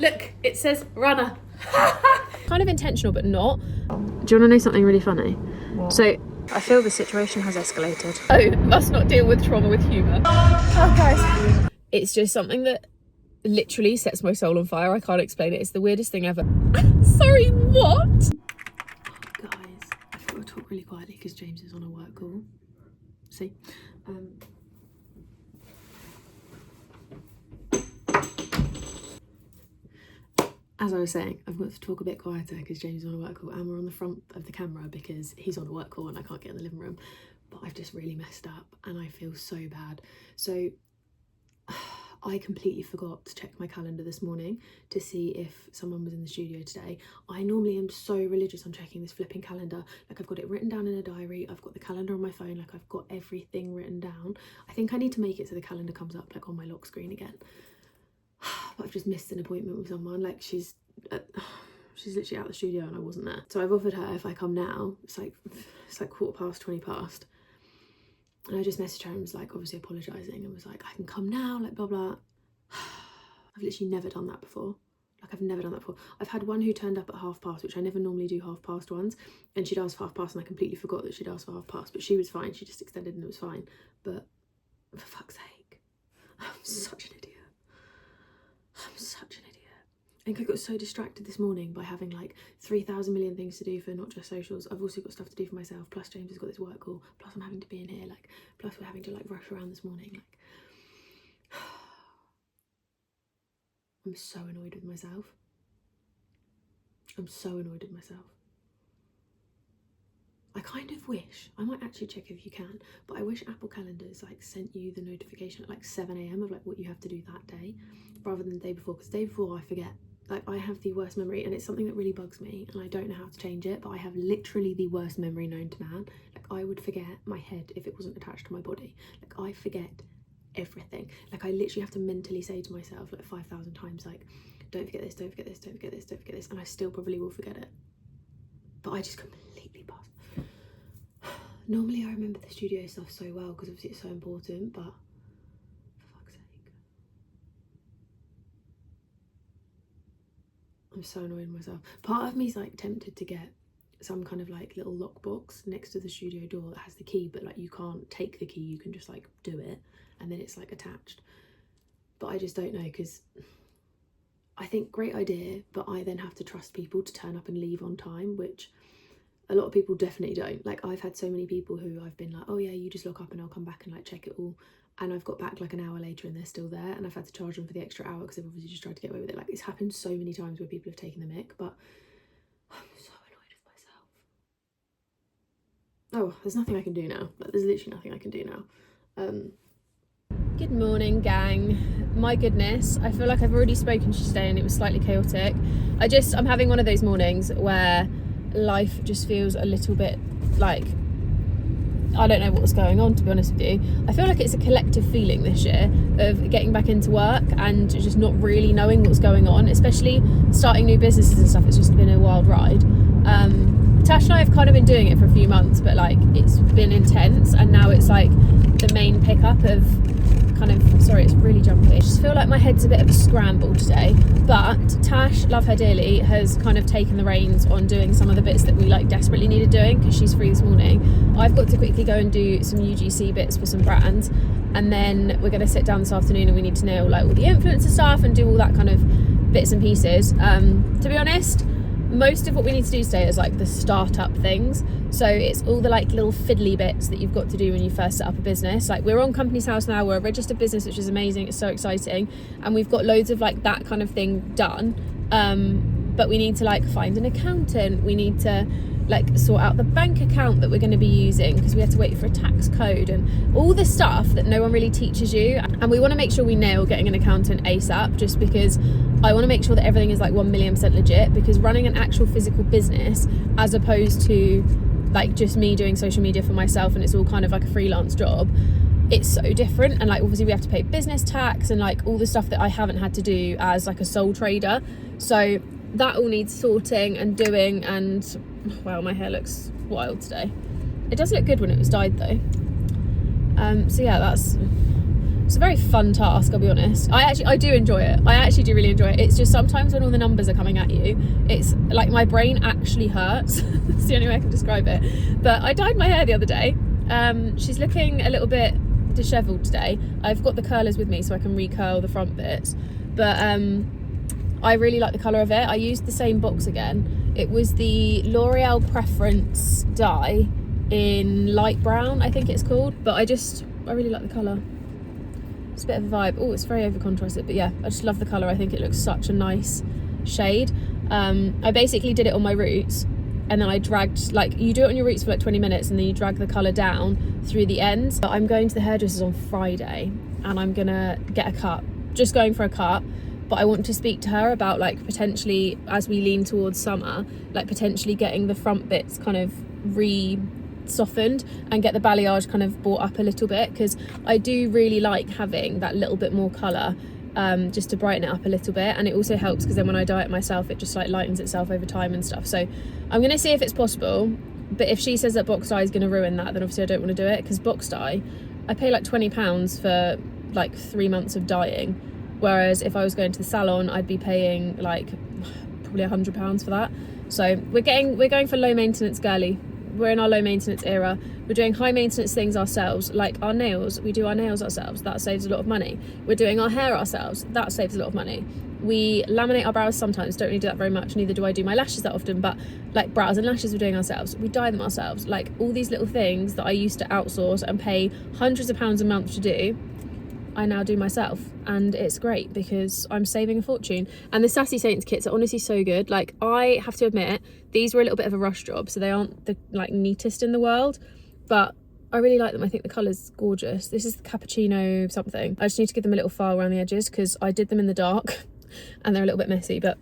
Look, it says runner. Kind of intentional, but not. Do you want to know something really funny? What? So, I feel the situation has escalated. Oh, must not deal with trauma with humour. Oh, guys. It's just something that literally sets my soul on fire. I can't explain it. It's the weirdest thing ever. Sorry, what? Oh, guys, I've got to talk really quietly because James is on a work call. See? As I was saying, I've got to talk a bit quieter because James is on a work call and we're on the front of the camera because he's on a work call and I can't get in the living room. But I've just really messed up and I feel so bad. So I completely forgot to check my calendar this morning to see if someone was in the studio today. I normally am so religious on checking this flipping calendar. Like, I've got it written down in a diary. I've got the calendar on my phone. Like, I've got everything written down. I think I need to make it so the calendar comes up like on my lock screen again. But I've just missed an appointment with someone. Like, she's literally out of the studio and I wasn't there. So I've offered her if I come now. It's like 20 past. And I just messaged her and was like, obviously apologising, and was like, I can come now, like blah blah. I've literally never done that before. Like, I've never done that before. I've had one who turned up at 1:30, which I never normally do 1:30 ones, and she'd asked for 1:30 and I completely forgot that she'd asked for 1:30, but she was fine. She just extended and it was fine. But for fuck's sake, I'm such an idiot. I'm such an idiot. I think I got so distracted this morning by having like 3,000 million things to do for not just socials. I've also got stuff to do for myself, plus James has got this work call, plus I'm having to be in here, like, plus we're having to like rush around this morning. Like, I'm so annoyed with myself. I'm so annoyed with myself. I kind of wish, I might actually check if you can, but I wish Apple Calendars like sent you the notification at like 7 AM of like what you have to do that day, rather than the day before, because the day before I forget. Like, I have the worst memory and it's something that really bugs me and I don't know how to change it, but I have literally the worst memory known to man. Like, I would forget my head if it wasn't attached to my body. Like, I forget everything. Like, I literally have to mentally say to myself like 5,000 times, like, don't forget this, don't forget this, don't forget this, don't forget this, and I still probably will forget it. But I just completely pass. Normally I remember the studio stuff so well because obviously it's so important, but for fuck's sake. I'm so annoyed with myself. Part of me is like tempted to get some kind of like little lockbox next to the studio door that has the key, but like you can't take the key, you can just like do it and then it's like attached. But I just don't know, because I think great idea, but I then have to trust people to turn up and leave on time, which a lot of people definitely don't. Like, I've had so many people who I've been like, oh yeah, you just lock up and I'll come back and like check it all, and I've got back like an hour later and they're still there, and I've had to charge them for the extra hour because they've obviously just tried to get away with it. Like, it's happened so many times where people have taken the mick, but I'm so annoyed with myself. Oh, there's nothing I can do now. Like, there's literally nothing I can do now. Good morning, gang. My goodness, I feel like I've already spoken to you today and it was slightly chaotic. I'm having one of those mornings where life just feels a little bit like I don't know what's going on, to be honest with you. I feel like it's a collective feeling this year of getting back into work and just not really knowing what's going on, especially starting new businesses and stuff. It's just been a wild ride. Tash and I have kind of been doing it for a few months, but like it's been intense, and now it's like the main pickup of kind of, sorry, it's really jumpy. I just feel like my head's a bit of a scramble today, but Tash, love her dearly, has kind of taken the reins on doing some of the bits that we like desperately needed doing because she's free this morning. I've got to quickly go and do some UGC bits for some brands, and then we're going to sit down this afternoon and we need to nail like all the influencer stuff and do all that kind of bits and pieces. To be honest, most of what we need to do today is like the startup things. So it's all the like little fiddly bits that you've got to do when you first set up a business. Like, we're on Company's House now, we're a registered business, which is amazing, it's so exciting, and we've got loads of like that kind of thing done. But we need to like find an accountant, we need to like sort out the bank account that we're going to be using because we have to wait for a tax code and all the stuff that no one really teaches you. And we want to make sure we nail getting an accountant ASAP, just because I want to make sure that everything is like 1,000,000% legit, because running an actual physical business as opposed to like just me doing social media for myself and it's all kind of like a freelance job, it's so different. And like obviously we have to pay business tax and like all the stuff that I haven't had to do as like a sole trader. So that all needs sorting and doing, and wow, my hair looks wild today. It does look good when it was dyed though. So yeah, that's It's a very fun task, I'll be honest. I do enjoy it. I actually do really enjoy it. It's just sometimes when all the numbers are coming at you, it's like my brain actually hurts. It's the only way I can describe it. But I dyed my hair the other day. She's looking a little bit dishevelled today. I've got the curlers with me so I can recurl the front bits. But I really like the colour of it. I used the same box again. It was the L'Oreal Preference dye in light brown, I think it's called. But I really like the colour. It's a bit of a vibe. Oh, it's very over contrasted, but yeah, I just love the colour. I think it looks such a nice shade. I basically did it on my roots, and then I dragged, like, you do it on your roots for like 20 minutes and then you drag the colour down through the ends. But I'm going to the hairdressers on Friday and I'm gonna get a cut, just going for a cut. But I want to speak to her about, like, potentially, as we lean towards summer, like potentially getting the front bits kind of softened and get the balayage kind of brought up a little bit, because I do really like having that little bit more colour, just to brighten it up a little bit. And it also helps because then when I dye it myself, it just like lightens itself over time and stuff. So I'm going to see if it's possible, but if she says that box dye is going to ruin that, then obviously I don't want to do it, because box dye, I pay like £20 for like 3 months of dyeing, whereas if I was going to the salon, I'd be paying like probably £100 for that. So we're going for low maintenance girly. We're in our low maintenance era. We're doing high maintenance things ourselves, like our nails. We do our nails ourselves. That saves a lot of money. We're doing our hair ourselves. That saves a lot of money. We laminate our brows sometimes. Don't really do that very much. Neither do I do my lashes that often. But like brows and lashes, we're doing ourselves. We dye them ourselves. Like all these little things that I used to outsource and pay hundreds of pounds a month to do, I now do myself, and it's great because I'm saving a fortune. And the Sassy Saints kits are honestly so good. Like, I have to admit, these were a little bit of a rush job, so they aren't the like neatest in the world, but I really like them. I think the colour's gorgeous. This is the cappuccino something. I just need to give them a little file around the edges because I did them in the dark and they're a little bit messy, but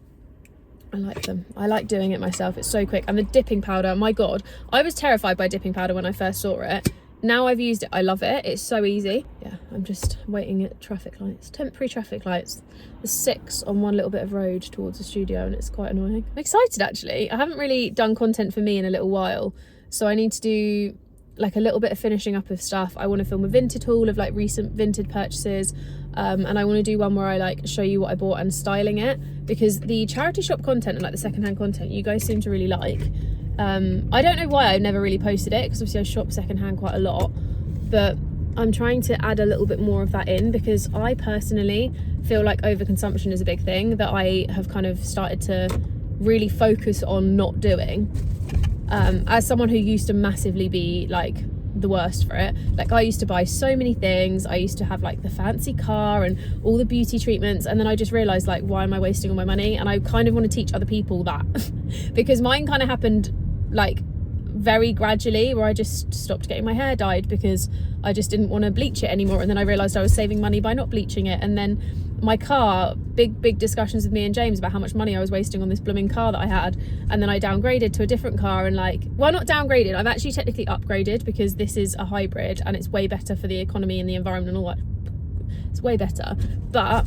I like them. I like doing it myself. It's so quick. And the dipping powder, my God, I was terrified by dipping powder when I first saw it. Now I've used it, I love it. It's so easy. Yeah, I'm just waiting at traffic lights, temporary traffic lights. There's 6 on one little bit of road towards the studio, and it's quite annoying. I'm excited, actually. I haven't really done content for me in a little while, so I need to do like a little bit of finishing up of stuff. I want to film a vintage haul of like recent vintage purchases, and I want to do one where I like show you what I bought and styling it, because the charity shop content and like the secondhand content you guys seem to really like. I don't know why I've never really posted it, because obviously I shop secondhand quite a lot, but I'm trying to add a little bit more of that in, because I personally feel like overconsumption is a big thing that I have kind of started to really focus on not doing. As someone who used to massively be like the worst for it, like I used to buy so many things, I used to have like the fancy car and all the beauty treatments, and then I just realized, like, why am I wasting all my money? And I kind of want to teach other people that because mine kind of happened like very gradually, where I just stopped getting my hair dyed because I just didn't want to bleach it anymore, and then I realized I was saving money by not bleaching it. And then my car, big discussions with me and James about how much money I was wasting on this blooming car that I had, and then I downgraded to a different car, and like, well, not downgraded, I've actually technically upgraded, because this is a hybrid and it's way better for the economy and the environment and all that. It's way better, but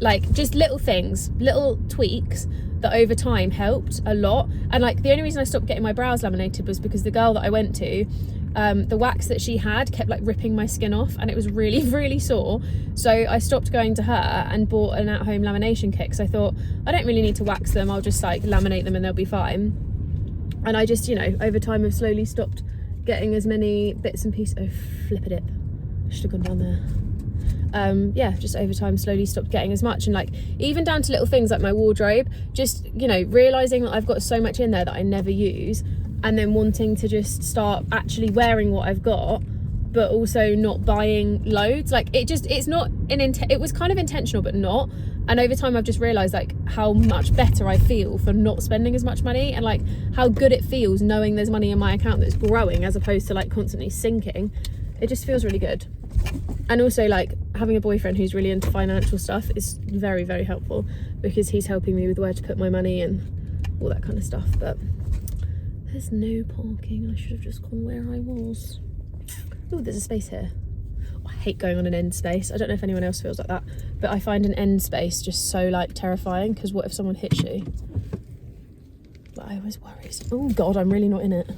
like just little things, little tweaks that over time helped a lot. And like the only reason I stopped getting my brows laminated was because the girl that I went to, the wax that she had kept like ripping my skin off, and it was really sore. So I stopped going to her and bought an at-home lamination kit, because I thought, I don't really need to wax them, I'll just like laminate them and they'll be fine. And I just, you know, over time have slowly stopped getting as many bits and pieces. Oh, flip a dip, I should have gone down there. Yeah, just over time slowly stopped getting as much. And like even down to little things like my wardrobe, just, you know, realizing that I've got so much in there that I never use, and then wanting to just start actually wearing what I've got, but also not buying loads. Like it's not it was kind of intentional but not. And over time I've just realized like how much better I feel for not spending as much money, and like how good it feels knowing there's money in my account that's growing as opposed to like constantly sinking. It just feels really good. And also like having a boyfriend who's really into financial stuff is very helpful, because he's helping me with where to put my money and all that kind of stuff. But there's no parking. I should have just gone where I was. Oh, there's a space here. Oh, I hate going on an end space. I don't know if anyone else feels like that, but I find an end space just so like terrifying, because what if someone hits you? But I always worry. Oh God, I'm really not in it.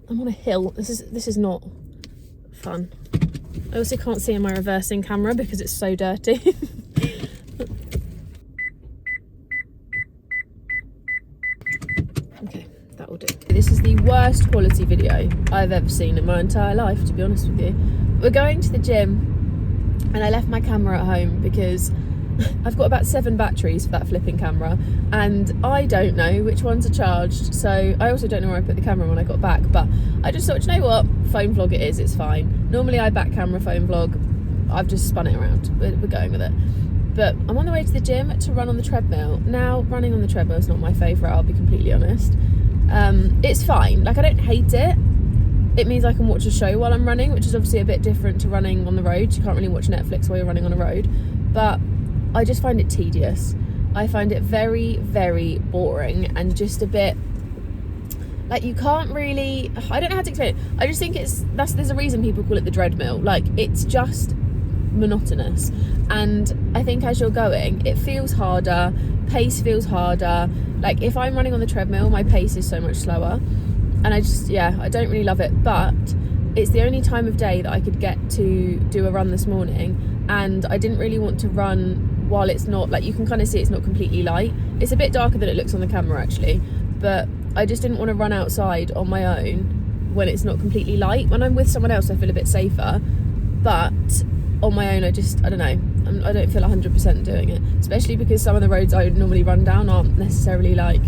I'm on a hill. This is not fun. I also can't see in my reversing camera because it's so dirty. Okay, that will do. This is the worst quality video I've ever seen in my entire life, to be honest with you. We're going to the gym and I left my camera at home because I've got about 7 batteries for that flipping camera and I don't know which ones are charged, so I also don't know where I put the camera when I got back, but I just thought, you know what, phone vlog it is, it's fine. Normally I back camera phone vlog, I've just spun it around, we're going with it. But I'm on the way to the gym to run on the treadmill. Now, running on the treadmill is not my favourite, I'll be completely honest. It's fine, like I don't hate it. It means I can watch a show while I'm running, which is obviously a bit different to running on the road. You can't really watch Netflix while you're running on a road, but I just find it tedious. I find it very, very boring and just a bit like you can't really, I don't know how to explain it. I just think there's a reason people call it the treadmill. Like it's just monotonous, and I think as you're going it feels harder, pace feels harder. Like if I'm running on the treadmill, my pace is so much slower, and I don't really love it. But it's the only time of day that I could get to do a run this morning, and I didn't really want to run while it's not, like you can kind of see it's not completely light. It's a bit darker than it looks on the camera actually, but I just didn't want to run outside on my own when it's not completely light. When I'm with someone else I feel a bit safer, but on my own I don't know, I don't feel 100% doing it, especially because some of the roads I would normally run down aren't necessarily like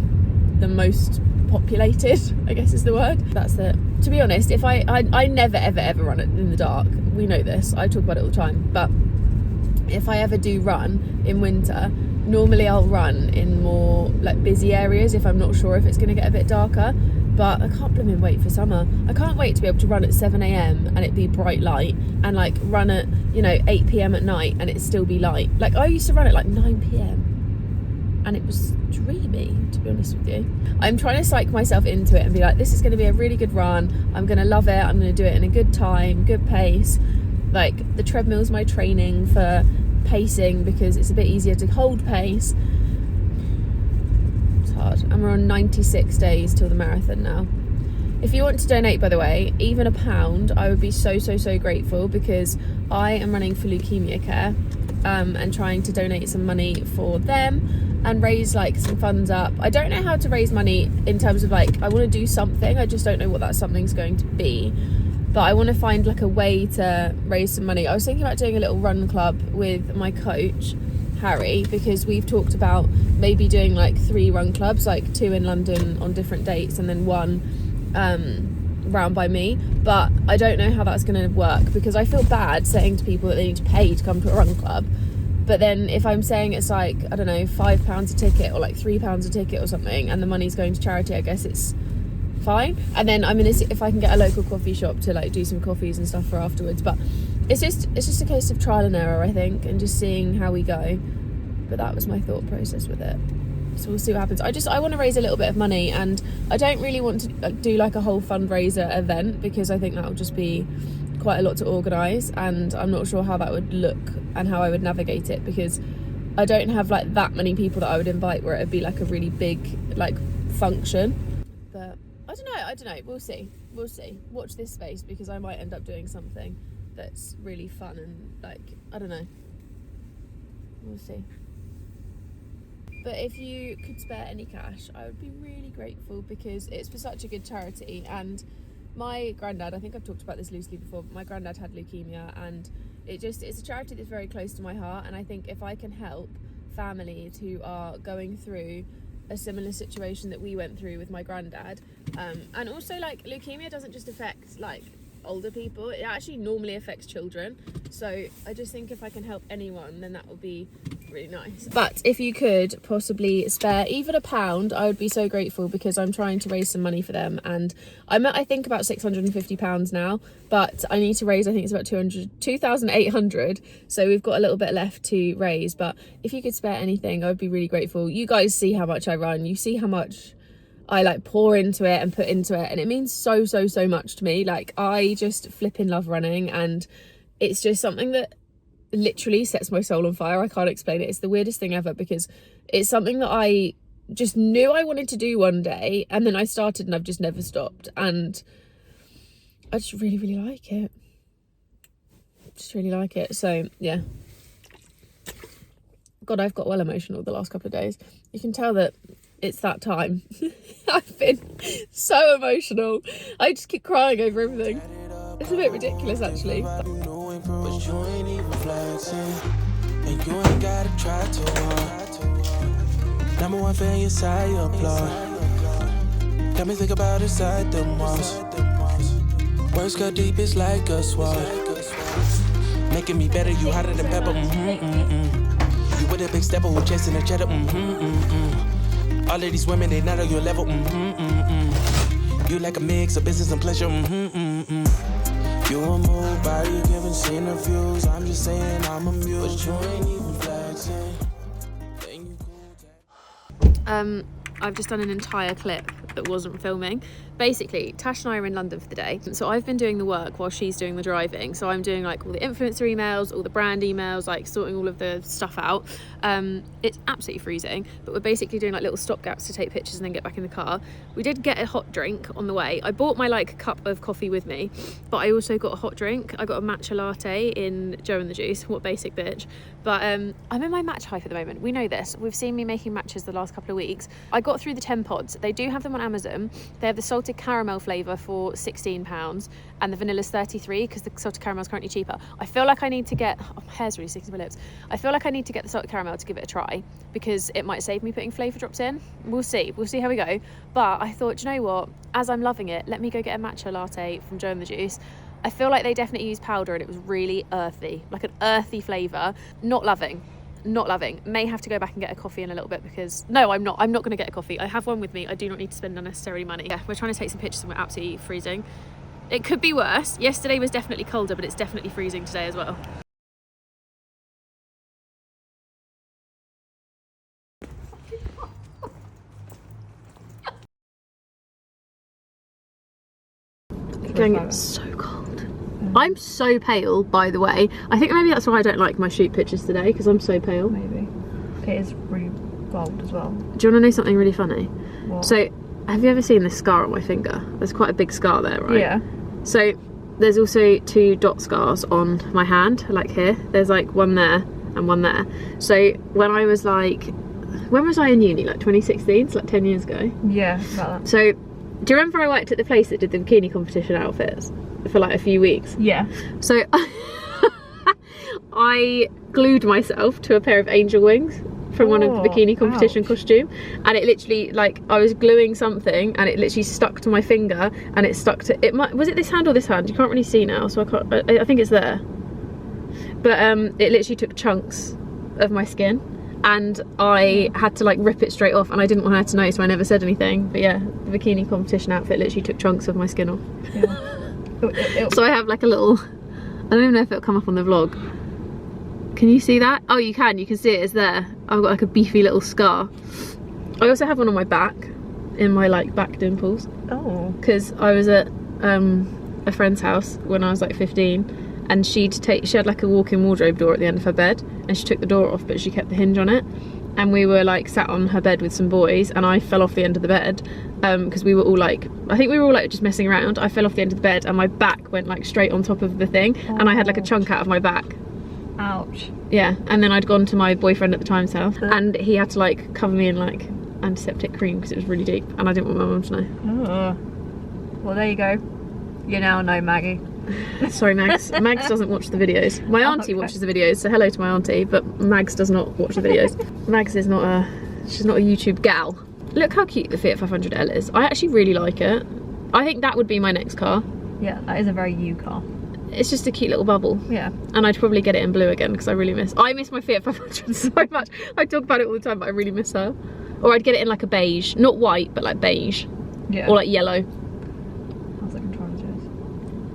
the most populated, I guess is the word. That's it. To be honest, if I never ever run it in the dark, we know this, I talk about it all the time, but if I ever do run in winter, normally I'll run in more like busy areas if I'm not sure if it's going to get a bit darker. But I can't blooming wait for summer. I can't wait to be able to run at 7 a.m. and it be bright light, and like run at 8 p.m. at night and it still be light. Like I used to run at like 9 p.m. and it was dreamy, to be honest with you. I'm trying to psych myself into it and be like, this is going to be a really good run, I'm going to love it, I'm going to do it in a good time, good pace. Like the treadmill's my training for pacing because it's a bit easier to hold pace. It's hard, and we're on 96 days till the marathon now. If you want to donate, by the way, even £1, I would be so grateful, because I am running for leukemia care and trying to donate some money for them and raise like some funds up. I don't know how to raise money in terms of like, I want to do something, I just don't know what that something's going to be. But I want to find like a way to raise some money. I was thinking about doing a little run club with my coach, Harry, because we've talked about maybe doing like 3 run clubs, like 2 in London on different dates and then 1 round by me. But I don't know how that's going to work, because I feel bad saying to people that they need to pay to come to a run club. But then if I'm saying it's like, I don't know, £5 a ticket or like £3 a ticket or something, and the money's going to charity, I guess it's fine. And then I'm gonna see if I can get a local coffee shop to like do some coffees and stuff for afterwards. But it's just a case of trial and error, I think, and just seeing how we go. But that was my thought process with it, so we'll see what happens. I want to raise a little bit of money, and I don't really want to do like a whole fundraiser event, because I think that will just be quite a lot to organise, and I'm not sure how that would look and how I would navigate it, because I don't have like that many people that I would invite where it would be like a really big like function. But I don't know, we'll see. Watch this space, because I might end up doing something that's really fun and like, I don't know, we'll see. But if you could spare any cash, I would be really grateful, because it's for such a good charity. And my granddad, I think I've talked about this loosely before, but my granddad had leukemia, and it's a charity that's very close to my heart. And I think if I can help families who are going through a similar situation that we went through with my granddad, and also like leukemia doesn't just affect like older people, it actually normally affects children. So I just think if I can help anyone, then that would be really nice. But if you could possibly spare even £1, I would be so grateful, because I'm trying to raise some money for them, and I'm at I think about £650 now, but I need to raise, I think it's about 2,800, so we've got a little bit left to raise. But if you could spare anything, I would be really grateful. You guys see how much I run, you see how much I like pour into it and put into it, and it means so much to me. Like I just flipping love running, and it's just something that literally sets my soul on fire. I can't explain it. It's the weirdest thing ever, because it's something that I just knew I wanted to do one day, and then I started and I've just never stopped, and I just really like it. Just really like it. So yeah. God, I've got well emotional the last couple of days. You can tell that it's that time. I've been so emotional. I just keep crying over everything. It's a bit ridiculous, actually. But you ain't even flexing, and you ain't gotta try too hard. Number one fan, your side, your applaud. Got me think about inside the walls. Words cut deep, it's like a sword. Making me better, you hotter than pepper. You with a big stepper who chasing a cheddar. All of these women, they not on your level. You like a mix of business and pleasure. You a move by, you giving interviews. I'm just saying I'm amused, but you ain't even flexing. I've just done an entire clip that wasn't filming. Basically, Tash and I are in London for the day, so I've been doing the work while she's doing the driving. So I'm doing like all the influencer emails, all the brand emails, like sorting all of the stuff out. It's absolutely freezing, but we're basically doing like little stopgaps to take pictures and then get back in the car. We did get a hot drink on the way. I bought my like cup of coffee with me, but I also got a hot drink. I got a matcha latte in Joe and the Juice. What basic bitch. But I'm in my matcha hype at the moment. We know this. We've seen me making matchas the last couple of weeks. I got through the 10 pods. They do have them on Amazon. They have the salted caramel flavour for £16 and the vanilla's 33 because the salted caramel is currently cheaper. I feel like I need to get, oh, my hair's really sticking to my lips. I feel like I need to get the salted caramel to give it a try because it might save me putting flavour drops in. We'll see how we go. But I thought, do you know what? As I'm loving it, let me go get a matcha latte from Joe and the Juice. I feel like they definitely use powder and it was really earthy, like an earthy flavour. Not loving. May have to go back and get a coffee in a little bit because no, I'm not going to get a coffee. I have one with me. I do not need to spend unnecessary money. Yeah, we're trying to take some pictures and we're absolutely freezing. It could be worse. Yesterday was definitely colder, but it's definitely freezing today as well. Gang, it's so cold. I'm so pale, by the way. I think maybe that's why I don't like my shoot pictures today, because I'm so pale. Maybe. It is really cold as well. Do you want to know something really funny? What? So, have you ever seen this scar on my finger? There's quite a big scar there, right? Yeah. So, there's also 2 dot scars on my hand, like here. There's like one there and one there. So, when I was like, when was I in uni? Like 2016, so like 10 years ago. Yeah, about that. So, do you remember I worked at the place that did the bikini competition outfits for like a few weeks? Yeah. So I glued myself to a pair of angel wings from one of the bikini competition costume, and it literally, like, I was gluing something and it literally stuck to my finger, and it stuck to it. Was it this hand or this hand? You can't really see now, so I can't. I think it's there. But it literally took chunks of my skin, and I had to like rip it straight off, and I didn't want her to know, so I never said anything. But yeah, the bikini competition outfit literally took chunks of my skin off. Yeah. So I have like a little, I don't even know if it'll come up on the vlog. Can you see that? Oh, you can see it, it's there. I've got like a beefy little scar. I also have one on my back, in my like back dimples. Oh. Because I was at a friend's house when I was like 15, and she had like a walk-in wardrobe door at the end of her bed, and she took the door off but she kept the hinge on it, and we were like sat on her bed with some boys, and I fell off the end of the bed because we were all like, I think we were all like just messing around. I fell off the end of the bed and my back went like straight on top of the thing, and I had like a chunk out of my back. Ouch. Yeah, and then I'd gone to my boyfriend at the time's house, and he had to like cover me in like antiseptic cream because it was really deep, and I didn't want my mum to know. Oh. Well, there you go. You now know, Maggie. Sorry, Mags. Mags doesn't watch the videos. My auntie watches the videos, so hello to my auntie, but Mags does not watch the videos. Mags is not she's not a YouTube gal. Look how cute the Fiat 500L is. I actually really like it. I think that would be my next car. Yeah, that is a very you car. It's just a cute little bubble. Yeah. And I'd probably get it in blue again because I miss my Fiat 500 so much. I talk about it all the time, but I really miss her. Or I'd get it in like a beige. Not white, but like beige. Yeah. Or like yellow. How's that controlling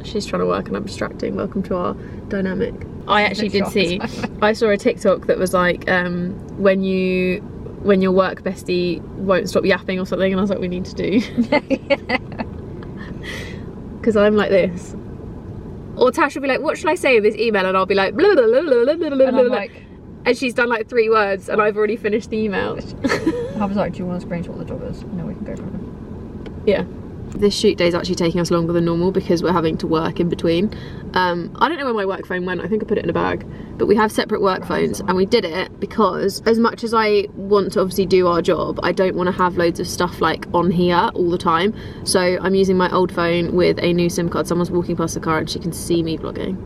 Jess? She's trying to work and I'm distracting. Welcome to our dynamic. I actually did see, I saw a TikTok that was like, when your work bestie won't stop yapping or something, and I was like, we need to do. Because I'm like this. Or Tash will be like, what should I say in this email? And I'll be like, blah, blah, blah, blah, blah, blah, blah, blah. And she's done like 3 words and I've already finished the email. I was like, do you want to screenshot what the job is? And then we can go from there. Yeah. This shoot day is actually taking us longer than normal because we're having to work in between. I don't know where my work phone went. I think I put it in a bag, but we have separate work phones, and we did it because as much as I want to obviously do our job, I don't want to have loads of stuff like on here all the time. So I'm using my old phone with a new SIM card. Someone's walking past the car and she can see me vlogging.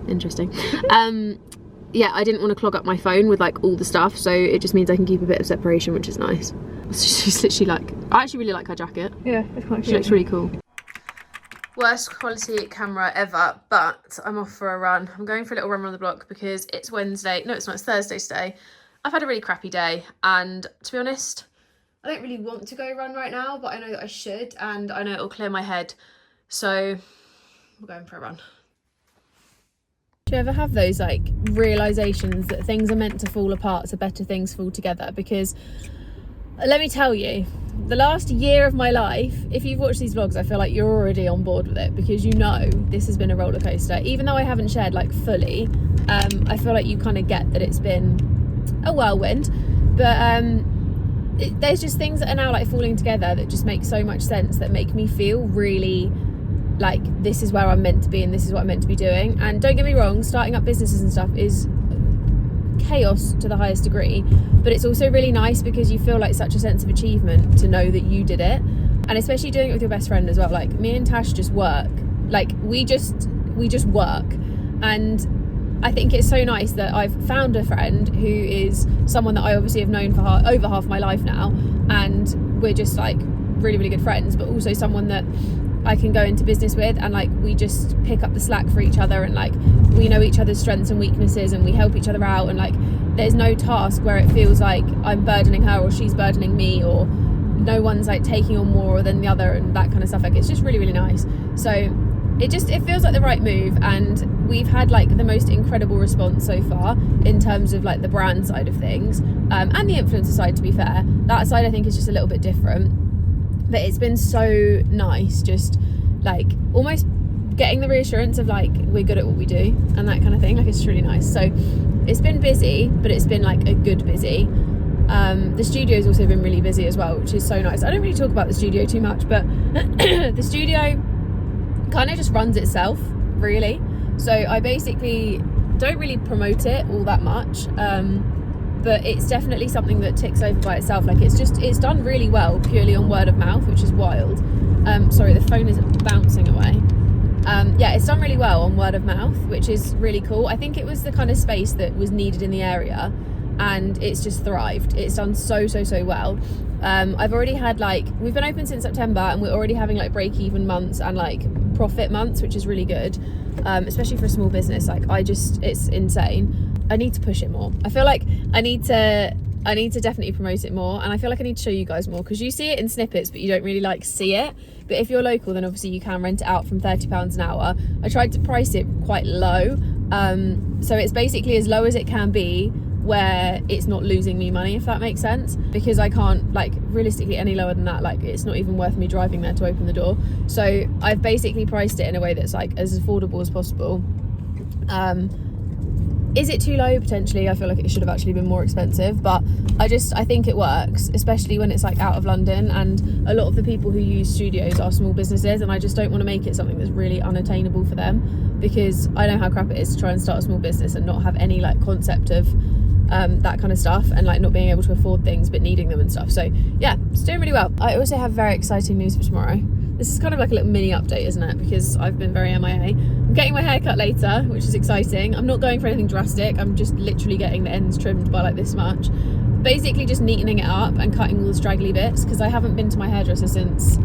Interesting. Yeah, I didn't want to clog up my phone with like all the stuff, so it just means I can keep a bit of separation, which is nice. She's literally like, I actually really like her jacket. Yeah, it's quite cute. She looks really cool. Worst quality camera ever, but I'm off for a run. I'm going for a little run around the block because it's Wednesday. No, it's not, it's Thursday today. I've had a really crappy day, and to be honest, I don't really want to go run right now, but I know that I should, and I know it'll clear my head. So we're going for a run. Do you ever have those like realizations that things are meant to fall apart so better things fall together? Because let me tell you, the last year of my life, if you've watched these vlogs, I feel like you're already on board with it, because you know this has been a roller coaster. Even though I haven't shared like fully, I feel like you kind of get that it's been a whirlwind. But there's just things that are now like falling together that just make so much sense, that make me feel really like this is where I'm meant to be and this is what I'm meant to be doing. And don't get me wrong, starting up businesses and stuff is chaos to the highest degree, but it's also really nice because you feel like such a sense of achievement to know that you did it. And especially doing it with your best friend as well. Like me and Tash just work, like we just work. And I think it's so nice that I've found a friend who is someone that I obviously have known for over half my life now, and we're just like really, really good friends, but also someone that I can go into business with, and like we just pick up the slack for each other, and like we know each other's strengths and weaknesses, and we help each other out, and like there's no task where it feels like I'm burdening her or she's burdening me, or no one's like taking on more than the other, and that kind of stuff. Like it's just really, really nice. So it feels like the right move, and we've had like the most incredible response so far in terms of like the brand side of things, and the influencer side, to be fair. That side I think is just a little bit different. But it's been so nice, just like almost getting the reassurance of like we're good at what we do and that kind of thing. Like it's really nice. So it's been busy, but it's been like a good busy. The studio's also been really busy as well, which is so nice. I don't really talk about the studio too much, but the studio kind of just runs itself, really. So I basically don't really promote it all that much. But it's definitely something that ticks over by itself. Like it's done really well purely on word of mouth, which is wild. Sorry, the phone is bouncing away. Yeah, it's done really well on word of mouth, which is really cool. I think it was the kind of space that was needed in the area, and it's just thrived. It's done so well. I've already had like, we've been open since September, and we're already having like break-even months and like profit months, which is really good, especially for a small business. Like it's insane. I need to push it more. I feel like I need to definitely promote it more, and I feel like I need to show you guys more, because you see it in snippets but you don't really like see it. But if you're local, then obviously you can rent it out from £30 an hour. I tried to price it quite low, so it's basically as low as it can be where it's not losing me money, if that makes sense, because I can't like realistically any lower than that. Like it's not even worth me driving there to open the door. So I've basically priced it in a way that's like as affordable as possible. Is it too low? Potentially. I feel like it should have actually been more expensive, but I think it works, especially when it's like out of London, and a lot of the people who use studios are small businesses, and I just don't want to make it something that's really unattainable for them, because I know how crap it is to try and start a small business and not have any like concept of that kind of stuff, and like not being able to afford things but needing them and stuff. So yeah, it's doing really well. I also have very exciting news for tomorrow. This is kind of like a little mini update, isn't it? Because I've been very MIA. I'm getting my hair cut later, which is exciting. I'm not going for anything drastic. I'm just literally getting the ends trimmed by like this much. Basically just neatening it up and cutting all the straggly bits, because I haven't been to my hairdresser since,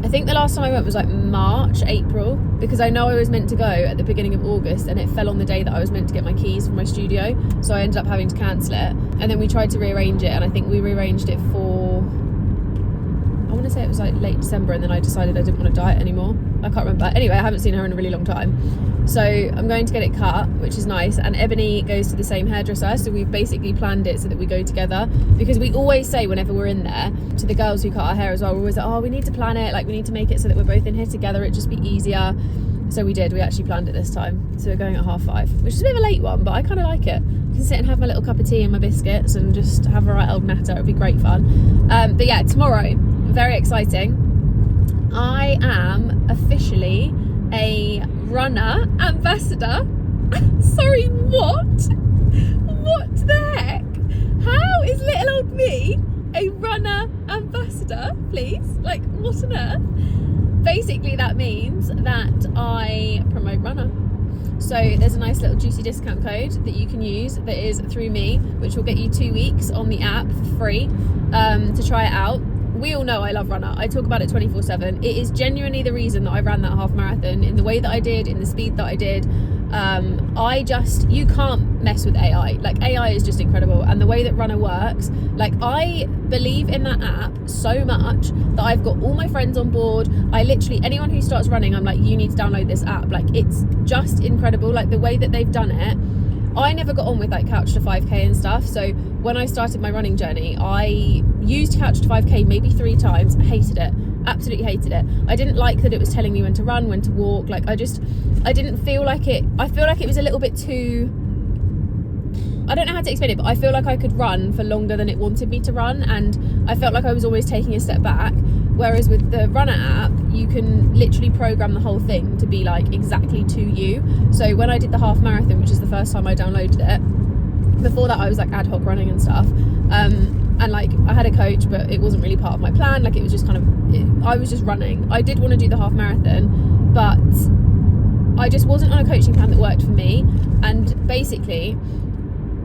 I think the last time I went was like March, April, because I know I was meant to go at the beginning of August, and it fell on the day that I was meant to get my keys from my studio. So I ended up having to cancel it. And then we tried to rearrange it, and I think we rearranged it for, I want to say it was like late December, and then I decided I didn't want to dye it anymore. I can't remember. Anyway, I haven't seen her in a really long time. So I'm going to get it cut, which is nice. And Ebony goes to the same hairdresser, so we've basically planned it so that we go together, because we always say whenever we're in there to the girls who cut our hair as well, we're always like, oh, we need to plan it, like we need to make it so that we're both in here together, it'd just be easier. So we did, we actually planned it this time. So we're going at 5:30, which is a bit of a late one, but I kind of like it. I can sit and have my little cup of tea and my biscuits and just have a right old natter. It'll be great fun. But yeah, tomorrow, very exciting. I am officially a runner ambassador. Sorry, what? What the heck? How is little old me a runner ambassador, please? Like, what on earth? Basically, that means that I promote runner. So there's a nice little juicy discount code that you can use that is through me, which will get you 2 weeks on the app for free to try it out. We all know I love runner. I talk about it 24/7. It is genuinely the reason that I ran that half marathon in the way that I did, in the speed that I did. You can't mess with AI. Like, AI is just incredible, and the way that runner works, like, I believe in that app so much that I've got all my friends on board. I literally, anyone who starts running, I'm like, you need to download this app. Like, it's just incredible, like the way that they've done it. I never got on with like Couch to 5k and stuff, so when I started my running journey, I used Couch to 5k maybe 3 times. I hated it, absolutely hated it. I didn't like that it was telling me when to run, when to walk. Like, I didn't feel like it. I feel like it was a little bit too, I don't know how to explain it, but I feel like I could run for longer than it wanted me to run, and I felt like I was always taking a step back. Whereas with the runner app, you can literally program the whole thing to be like exactly to you. So when I did the half marathon, which is the first time I downloaded it, before that I was like ad hoc running and stuff, and like I had a coach, but it wasn't really part of my plan. Like, it was just kind of, I was just running. I did want to do the half marathon, but I just wasn't on a coaching plan that worked for me. And basically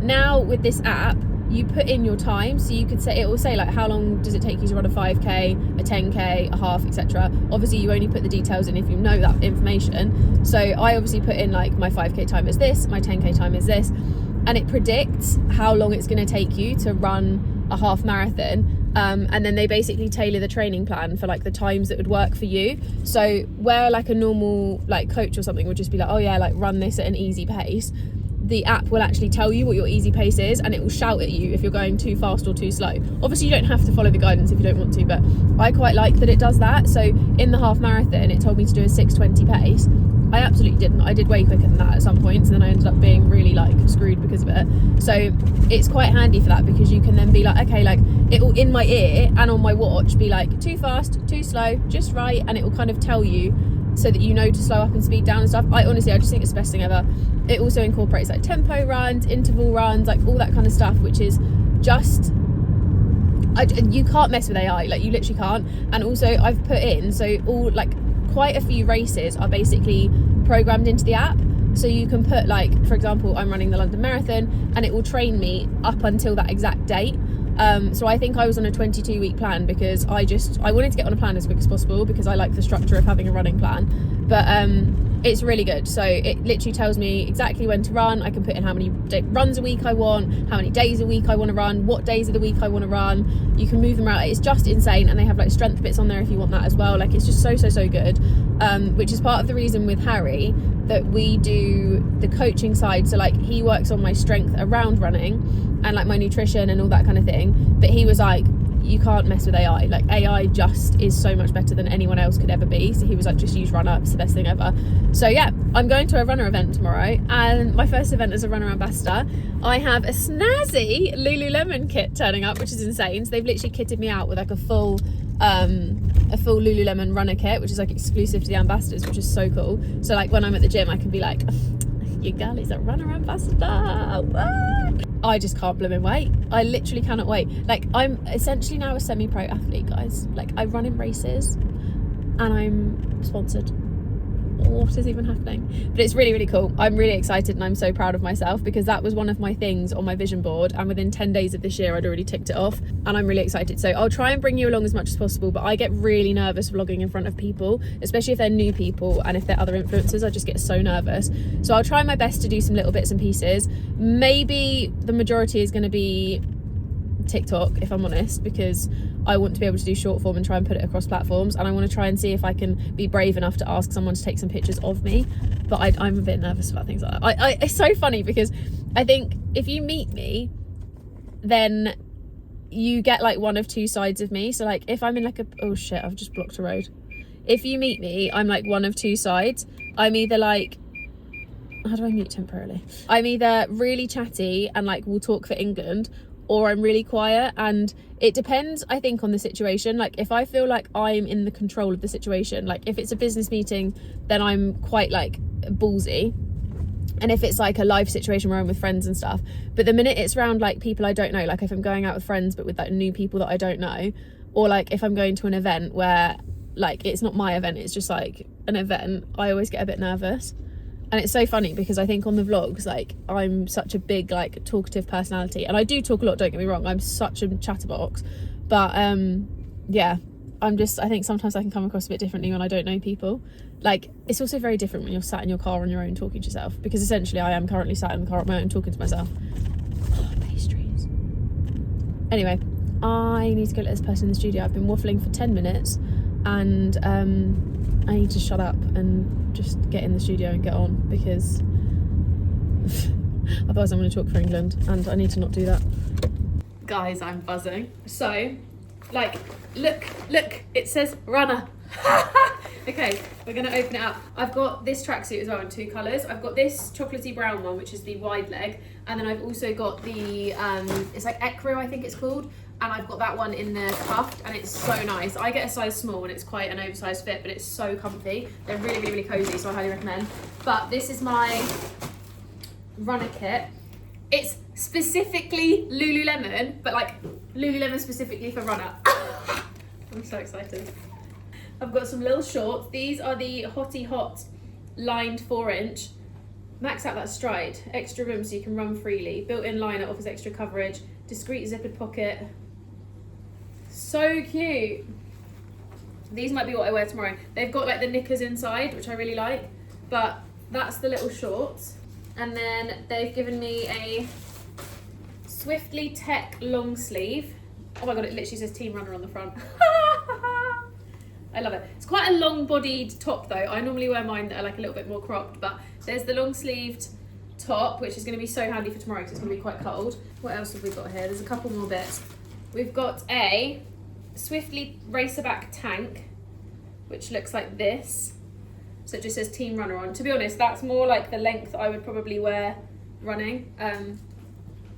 now with this app, you put in your time, so you could say, it will say like how long does it take you to run a 5k, a 10k, a half, etc. Obviously you only put the details in if you know that information. So I obviously put in like my 5k time is this, my 10k time is this, and it predicts how long it's going to take you to run a half marathon. And then they basically tailor the training plan for like the times that would work for you. So where like a normal like coach or something would just be like, oh yeah, like run this at an easy pace, the app will actually tell you what your easy pace is, and it will shout at you if you're going too fast or too slow. Obviously you don't have to follow the guidance if you don't want to, but I quite like that it does that. So in the half marathon it told me to do a 6:20 pace. I absolutely didn't. I did way quicker than that at some points, and then I ended up being really like screwed because of it. So it's quite handy for that, because you can then be like, okay, like it will in my ear and on my watch be like too fast, too slow, just right, and it will kind of tell you so that you know to slow up and speed down and stuff. I just think it's the best thing ever. It also incorporates like tempo runs, interval runs, like all that kind of stuff, which is just, you can't mess with AI, like you literally can't. And also I've put in, so all like quite a few races are basically programmed into the app. So you can put like, for example, I'm running the London Marathon, and it will train me up until that exact date. So I think I was on a 22-week plan because I wanted to get on a plan as quick as possible, because I like the structure of having a running plan. But it's really good. So it literally tells me exactly when to run. I can put in how many runs a week I want, how many days a week I want to run, what days of the week I want to run. You can move them around. It's just insane. And they have like strength bits on there if you want that as well. Like, it's just so good, which is part of the reason with Harry that we do the coaching side. So like, he works on my strength around running and like my nutrition and all that kind of thing. But he was like, you can't mess with AI. Like, AI just is so much better than anyone else could ever be. So he was like, just use runner, it's the best thing ever. So yeah, I'm going to a runner event tomorrow, and my first event as a runner ambassador. I have a snazzy Lululemon kit turning up, which is insane. So they've literally kitted me out with like a full Lululemon runner kit, which is like exclusive to the ambassadors, which is so cool. So like when I'm at the gym, I can be like, your girl is a runner ambassador. What? I just can't blooming wait. I literally cannot wait. Like, I'm essentially now a semi-pro athlete, guys. Like, I run in races and I'm sponsored. What is even happening? But it's really cool. I'm really excited, and I'm so proud of myself, because that was one of my things on my vision board, and within 10 days of this year I'd already ticked it off, and I'm really excited. So I'll try and bring you along as much as possible, but I get really nervous vlogging in front of people, especially if they're new people and if they're other influencers. I just get so nervous. So I'll try my best to do some little bits and pieces. Maybe the majority is going to be TikTok, if I'm honest, because I want to be able to do short form and try and put it across platforms, and I want to try and see if I can be brave enough to ask someone to take some pictures of me. But I'm a bit nervous about things like that. It's so funny, because I think if you meet me, then you get like one of two sides of me. So like, if I'm in like oh shit, I've just blocked a road. if you meet me, I'm like one of two sides. I'm either like, how do I mute temporarily? I'm either really chatty and like will talk for England, or I'm really quiet, and it depends, I think, on the situation. Like if I feel like I'm in the control of the situation, like if it's a business meeting, then I'm quite like ballsy, and if it's like a live situation where I'm with friends and stuff. But the minute it's around like people I don't know, like if I'm going out with friends but with like new people that I don't know, or like if I'm going to an event where like it's not my event, it's just like an event, I always get a bit nervous. And it's so funny because I think on the vlogs, like I'm such a big like talkative personality, and I do talk a lot, don't get me wrong, I'm such a chatterbox, but yeah, I think sometimes I can come across a bit differently when I don't know people. Like it's also very different when you're sat in your car on your own talking to yourself, because essentially I am currently sat in the car on my own talking to myself. Oh, pastries. Anyway, I need to go let this person in the studio. I've been waffling for 10 minutes and I need to shut up and just get in the studio and get on, because otherwise I'm going to talk for England and I need to not do that. Guys, I'm buzzing. So, like, look, it says runner. Okay, we're going to open it up. I've got this tracksuit as well in two colours. I've got this chocolatey brown one, which is the wide leg, and then I've also got the, it's like Ecru, I think it's called, and I've got that one in the cuffed, and it's so nice. I get a size small and it's quite an oversized fit, but it's so comfy. They're really, really, really cozy, so I highly recommend. But this is my runner kit. It's specifically Lululemon, but like Lululemon specifically for runner. I'm so excited. I've got some little shorts. These are the Hottie Hot lined 4-inch. Max out that stride. Extra room so you can run freely. Built-in liner offers extra coverage. Discreet zippered pocket. So cute. These might be what I wear tomorrow. They've got like the knickers inside, which I really like, but that's the little shorts. And then they've given me a Swiftly Tech long sleeve. Oh my god, it literally says Team Runner on the front. I love it. It's quite a long bodied top though. I normally wear mine that are like a little bit more cropped, but there's the long sleeved top, which is going to be so handy for tomorrow because it's going to be quite cold. What else have we got here? There's a couple more bits. We've got a Swiftly Racerback tank, which looks like this. So it just says Team Runner on. To be honest, that's more like the length I would probably wear running.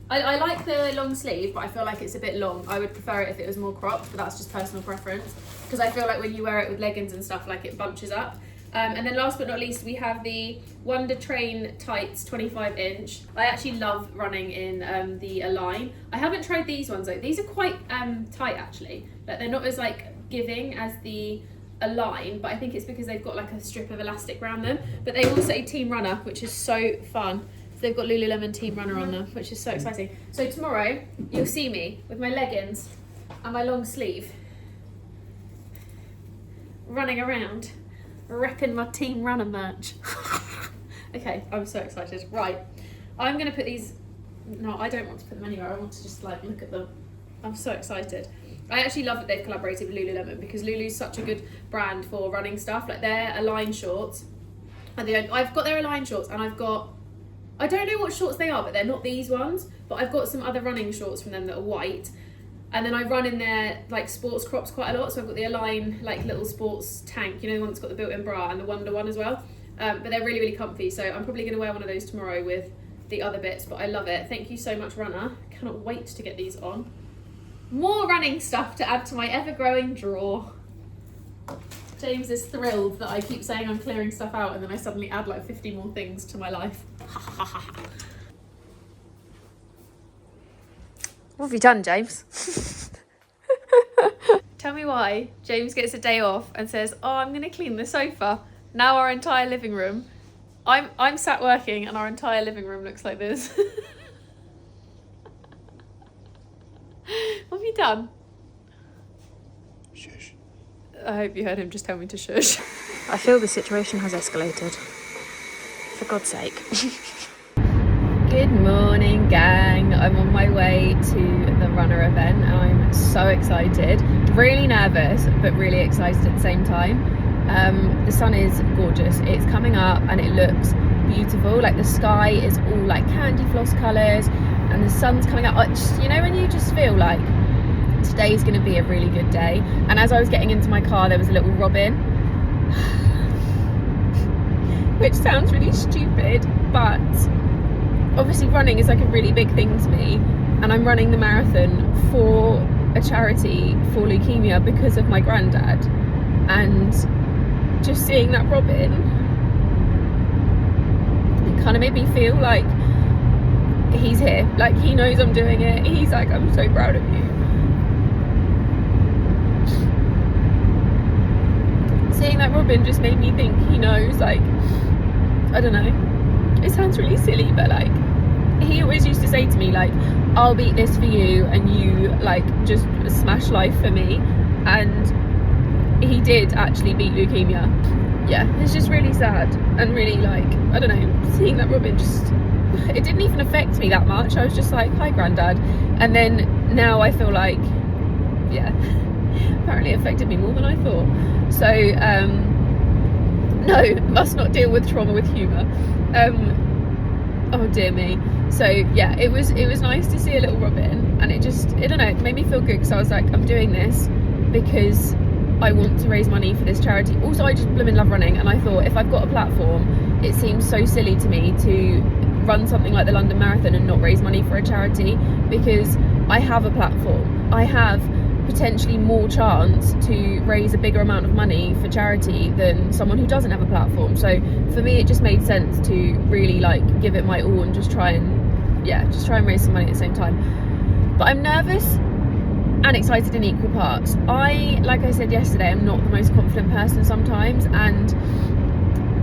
I like the long sleeve, but I feel like it's a bit long. I would prefer it if it was more cropped, but that's just personal preference. Because I feel like when you wear it with leggings and stuff, like it bunches up. And then last but not least, we have the Wonder Train tights 25-inch. I actually love running in the Align. I haven't tried these ones though. These are quite tight actually. Like they're not as like giving as the Align, but I think it's because they've got like a strip of elastic around them. But they all say Team Runner, which is so fun. So they've got Lululemon Team Runner on them, which is so exciting. So tomorrow you'll see me with my leggings and my long sleeve running around repping my Team Runner merch. Okay, I'm so excited. Right, I'm gonna put these, no, I don't want to put them anywhere. I want to just like look at them. I'm so excited. I actually love that they've collaborated with Lululemon because Lulu's such a good brand for running stuff. Like their Align shorts, and I've got their Align shorts, and I've got, I don't know what shorts they are, but they're not these ones, but I've got some other running shorts from them that are white. And then I run in their like sports crops quite a lot, so I've got the Align like little sports tank, you know, the one that's got the built-in bra, and the Wonder one as well. But they're really, really comfy, so I'm probably going to wear one of those tomorrow with the other bits, but I love it. Thank you so much, Runner. Cannot wait to get these on. More running stuff to add to my ever-growing drawer. James is thrilled that I keep saying I'm clearing stuff out, and then I suddenly add like 50 more things to my life. What have you done, James? Tell me why James gets a day off and says, oh, I'm going to clean the sofa. Now our entire living room. I'm sat working and our entire living room looks like this. What have you done? Shush. I hope you heard him just tell me to shush. I feel the situation has escalated. For God's sake. Good morning, gang. I'm on my way to the runner event and I'm so excited. Really nervous, but really excited at the same time. The sun is gorgeous. It's coming up and it looks beautiful. Like the sky is all like candy floss colours and the sun's coming up. You know when you just feel like today's going to be a really good day. And as I was getting into my car, there was a little robin which sounds really stupid, but obviously running is like a really big thing to me, and I'm running the marathon for a charity for leukemia because of my granddad. And just seeing that Robin, it kind of made me feel like he's here, like he knows I'm doing it. He's like, I'm so proud of you. Seeing that Robin just made me think he knows, like, I don't know, it sounds really silly, but like, he always used to say to me, like, I'll beat this for you and you like just smash life for me. And he did actually beat leukemia. Yeah, it's just really sad and really, like, I don't know, seeing that Robin just, it didn't even affect me that much. I was just like, hi granddad. And then now I feel like, yeah, apparently it affected me more than I thought. So no, must not deal with trauma with humour. Oh dear me. So yeah, it was nice to see a little Robin, and it just, I don't know, it made me feel good, because I was like, I'm doing this because I want to raise money for this charity. Also, I just blooming love running, and I thought, if I've got a platform, it seems so silly to me to run something like the London Marathon and not raise money for a charity, because I have a platform. I have potentially more chance to raise a bigger amount of money for charity than someone who doesn't have a platform. So for me, it just made sense to really like give it my all and just try and raise some money at the same time. But I'm nervous and excited in equal parts. Like I said yesterday, I'm not the most confident person sometimes, and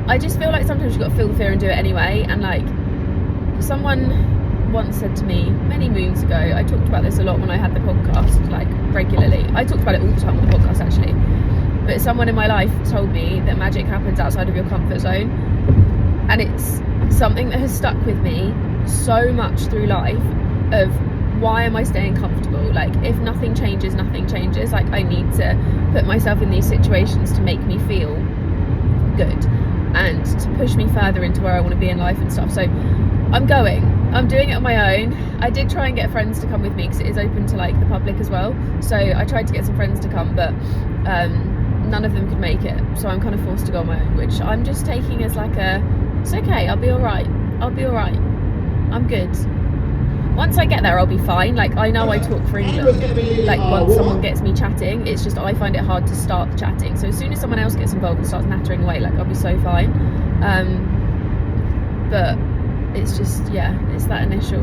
I just feel like sometimes you've got to feel the fear and do it anyway. And like, someone once said to me many moons ago, I talked about this a lot when I had the podcast, like regularly. I talked about it all the time on the podcast actually. But someone in my life told me that magic happens outside of your comfort zone. And it's something that has stuck with me so much through life, of why am I staying comfortable? Like, if nothing changes, nothing changes. Like, I need to put myself in these situations to make me feel good and to push me further into where I want to be in life and stuff. So I'm doing it on my own. I did try and get friends to come with me, because it is open to like the public as well. So I tried to get some friends to come, but none of them could make it. So I'm kind of forced to go on my own, which I'm just taking as like it's okay, I'll be all right. I'm good. Once I get there, I'll be fine. Like, I know I talk for England. Like, once someone gets me chatting, it's just I find it hard to start the chatting. So as soon as someone else gets involved and starts nattering away, like, I'll be so fine. But it's just, yeah, it's that initial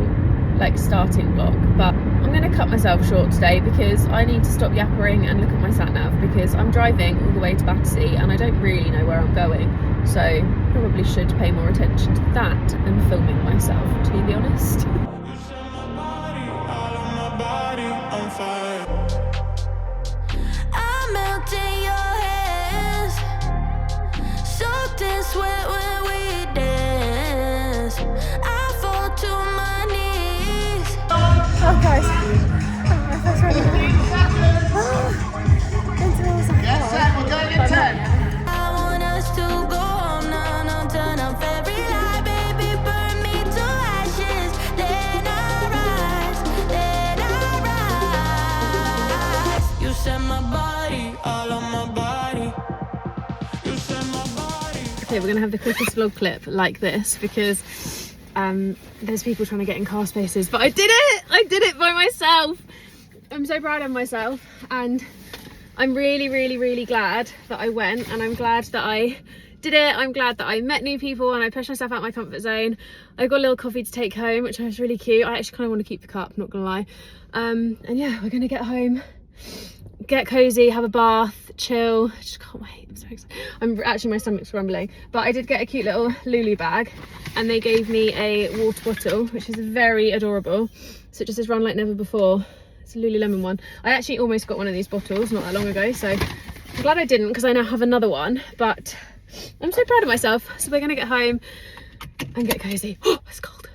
like starting block. But I'm going to cut myself short today, because I need to stop yappering and look at my sat nav, because I'm driving all the way to Battersea and I don't really know where I'm going. So probably should pay more attention to that than filming myself, to be honest. I melt in your hands, soaked in sweat when we dance. I fall to my knees. Oh guys, my first running. Yes, we're going in 10. I want us to go home now, no turn up every light, baby, burn me to ashes. Then I rise. You set my body, all on my body. You set my body. Okay, we're gonna have the quickest vlog clip like this, because there's people trying to get in car spaces, but I did it by myself. I'm so proud of myself, and I'm really glad that I went, and I'm glad that I did it. I'm glad that I met new people and I pushed myself out of my comfort zone. I got a little coffee to take home, which was really cute. I actually kind of want to keep the cup, not gonna lie. And yeah, we're gonna get home, get cozy, have a bath, chill. I just can't wait. I'm so excited. My stomach's rumbling, but I did get a cute little Lulu bag, and they gave me a water bottle, which is very adorable. So it just says run like never before. It's a LULULEMON one. I actually almost got one of these bottles not that long ago, so I'm glad I didn't, because I now have another one. But I'm so proud of myself. So we're gonna get home and get cozy. Oh, it's cold.